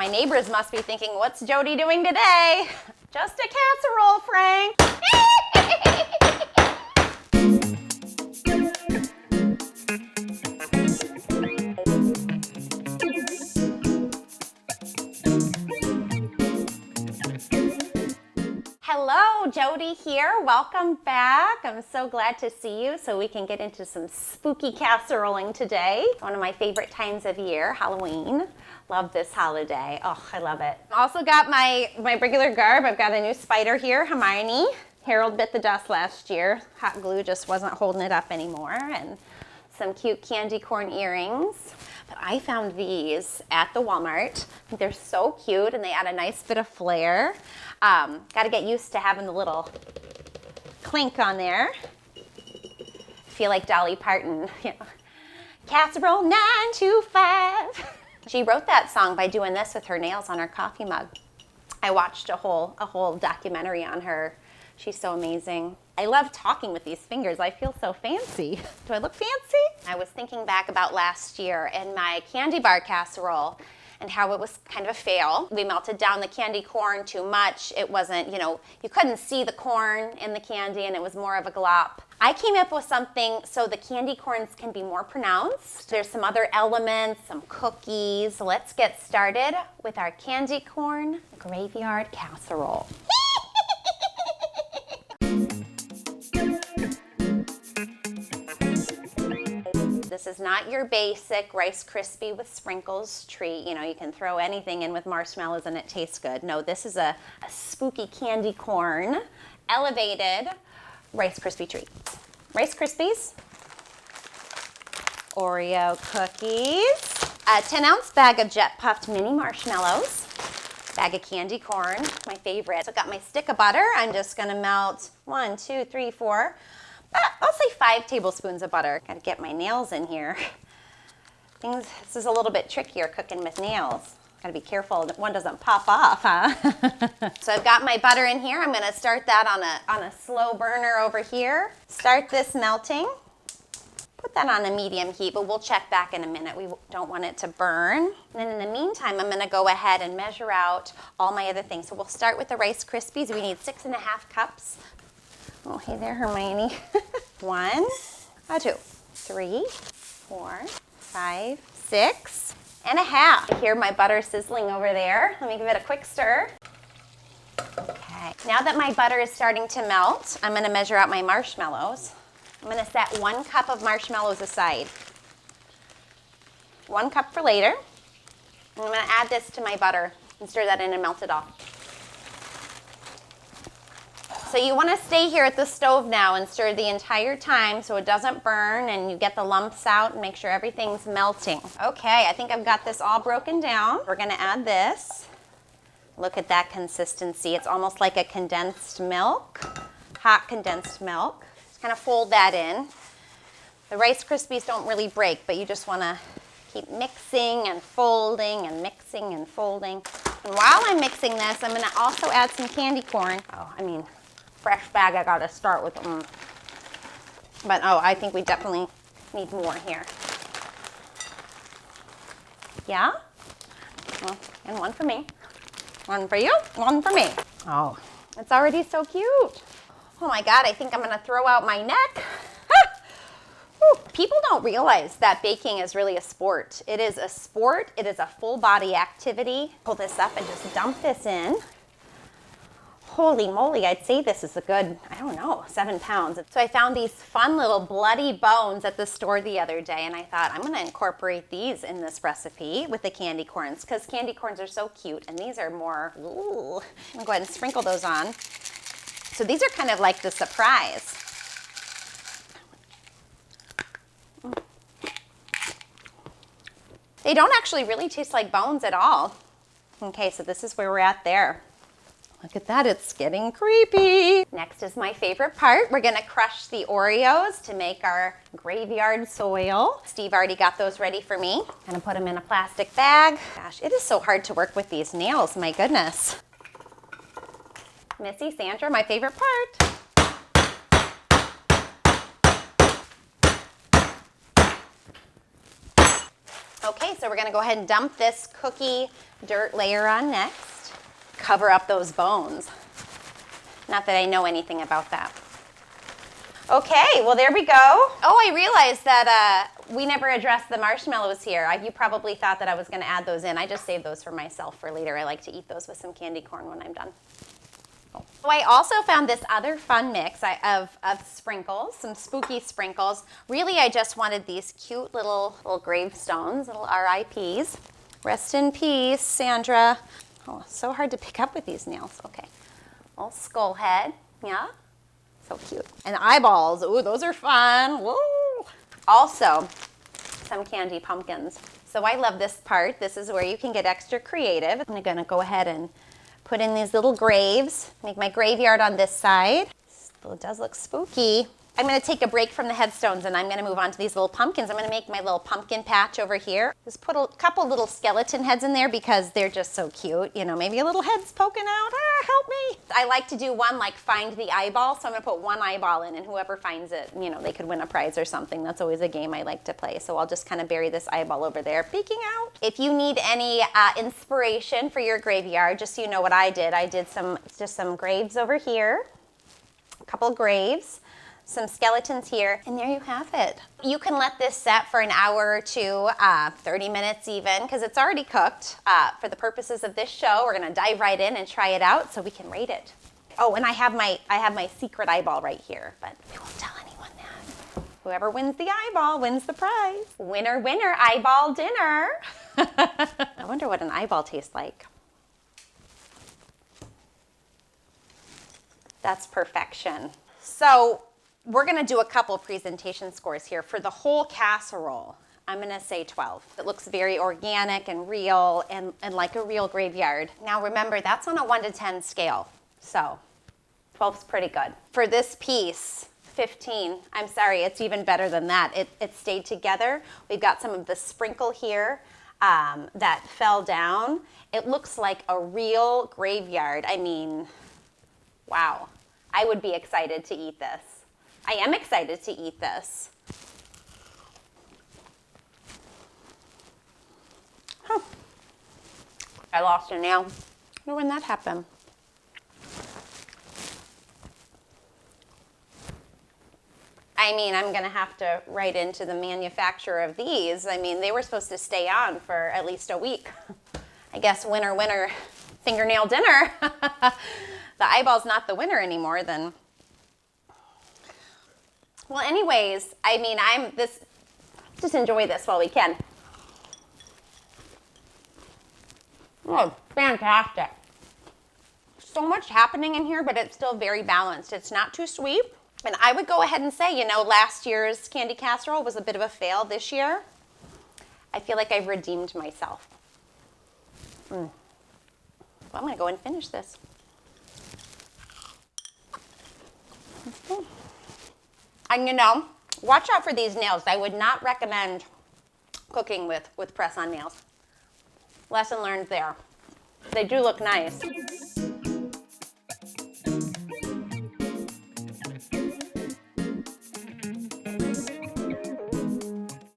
My neighbors must be thinking, what's Jody doing today? Just a casserole, Frank. Hello, Jody here. Welcome back. I'm so glad to see you so we can get into some spooky casseroling today. One of my favorite times of year, Halloween. Love this holiday. Oh, I love it. Also got my regular garb. I've got a new spider here, Hermione. Harold bit the dust last year. Hot glue just wasn't holding it up anymore. And some cute candy corn earrings. But I found these at the Walmart. I think they're so cute and they add a nice bit of flair. Got to get used to having the little clink on there. Feel like Dolly Parton, you know. Casserole 925. She wrote that song by doing this with her nails on her coffee mug. I watched a whole documentary on her. She's so amazing. I love talking with these fingers. I feel so fancy. Do I look fancy? I was thinking back about last year and my candy bar casserole and how it was kind of a fail. We melted down the candy corn too much. It wasn't, you couldn't see the corn in the candy and it was more of a glop. I came up with something so the candy corns can be more pronounced. There's some other elements, some cookies. Let's get started with our candy corn graveyard casserole. This is not your basic Rice Krispie with sprinkles treat. You can throw anything in with marshmallows and it tastes good. No, this is a spooky candy corn, elevated Rice Krispie treat. Rice Krispies, Oreo cookies, a 10-ounce bag of jet puffed mini marshmallows, bag of candy corn, my favorite. So I've got my stick of butter. I'm just gonna melt 1, 2, 3, 4, I'll say 5 tablespoons of butter. Gotta get my nails in here. This is a little bit trickier cooking with nails. Gotta be careful that one doesn't pop off, huh? So I've got my butter in here. I'm gonna start that on a slow burner over here. Start this melting. Put that on a medium heat, but we'll check back in a minute. We don't want it to burn. And then in the meantime, I'm gonna go ahead and measure out all my other things. So we'll start with the Rice Krispies. We need 6.5 cups. Oh, hey there, Hermione. 1, 2, 3, 4, 5, 6.5. Here, my butter sizzling over there. Let me give it a quick stir. Okay, now that my butter is starting to melt, I'm gonna measure out my marshmallows. I'm gonna set 1 cup of marshmallows aside. 1 cup for later. And I'm gonna add this to my butter and stir that in and melt it all. So you want to stay here at the stove now and stir the entire time so it doesn't burn and you get the lumps out and make sure everything's melting. Okay, I think I've got this all broken down. We're going to add this. Look at that consistency. It's almost like a condensed milk, hot condensed milk. Just kind of fold that in. The Rice Krispies don't really break, but you just want to keep mixing and folding and mixing and folding. And while I'm mixing this, I'm going to also add some candy corn. Fresh bag, I gotta start with them. But I think we definitely need more here. Yeah? Well, and 1 for me. 1 for you, 1 for me. Oh, it's already so cute. Oh my God, I think I'm gonna throw out my neck. People don't realize that baking is really a sport. It is a sport, it is a full body activity. Pull this up and just dump this in. Holy moly, I'd say this is a good, 7 pounds. So I found these fun little bloody bones at the store the other day, and I thought I'm gonna incorporate these in this recipe with the candy corns, because candy corns are so cute, and these are more, ooh. I'm gonna go ahead and sprinkle those on. So these are kind of like the surprise. They don't actually really taste like bones at all. Okay, so this is where we're at there. Look at that, it's getting creepy. Next is my favorite part. We're gonna crush the Oreos to make our graveyard soil. Steve already got those ready for me. Gonna put them in a plastic bag. Gosh, it is so hard to work with these nails, my goodness. Missy, Sandra, my favorite part. Okay, so we're gonna go ahead and dump this cookie dirt layer on next. Cover up those bones. Not that I know anything about that. Okay, well there we go. Oh, I realized that we never addressed the marshmallows here. You probably thought that I was gonna add those in. I just saved those for myself for later. I like to eat those with some candy corn when I'm done. Oh. So I also found this other fun mix of sprinkles, some spooky sprinkles. Really, I just wanted these cute little gravestones, little RIPs. Rest in peace, Sandra. Oh, so hard to pick up with these nails. Okay, little skull head, yeah. So cute. And eyeballs, ooh, those are fun. Woo! Also, some candy pumpkins. So I love this part. This is where you can get extra creative. I'm gonna go ahead and put in these little graves, make my graveyard on this side. It does look spooky. I'm gonna take a break from the headstones and I'm gonna move on to these little pumpkins. I'm gonna make my little pumpkin patch over here. Just put a couple little skeleton heads in there because they're just so cute. You know, maybe a little head's poking out, help me. I like to do one like find the eyeball, so I'm gonna put one eyeball in and whoever finds it, you know, they could win a prize or something. That's always a game I like to play. So I'll just kind of bury this eyeball over there, peeking out. If you need any inspiration for your graveyard, just so you know what I did just some graves over here, a couple graves, some skeletons here, and there you have it. You can let this set for an hour or two, 30 minutes even, because it's already cooked. For the purposes of this show, we're gonna dive right in and try it out so we can rate it. Oh, and I have my secret eyeball right here, but we won't tell anyone that. Whoever wins the eyeball wins the prize. Winner, winner, eyeball dinner. I wonder what an eyeball tastes like. That's perfection. So, we're gonna do a couple presentation scores here. For the whole casserole, I'm gonna say 12. It looks very organic and real and like a real graveyard. Now remember, that's on a 1 to 10 scale, so 12's pretty good. For this piece, 15. I'm sorry, it's even better than that. It stayed together. We've got some of the sprinkle here that fell down. It looks like a real graveyard. I mean, wow. I would be excited to eat this. I am excited to eat this. Huh. I lost a nail. I wonder when that happened. I mean, I'm gonna have to write into the manufacturer of these. I mean, they were supposed to stay on for at least a week. I guess winner, winner, fingernail dinner. The eyeball's not the winner anymore then. Well, anyways, I mean, just enjoy this while we can. Oh, fantastic. So much happening in here, but it's still very balanced. It's not too sweet. And I would go ahead and say, you know, last year's candy casserole was a bit of a fail this year. I feel like I've redeemed myself. Well, I'm gonna go and finish this. And you know, watch out for these nails. I would not recommend cooking with press-on nails. Lesson learned there. They do look nice.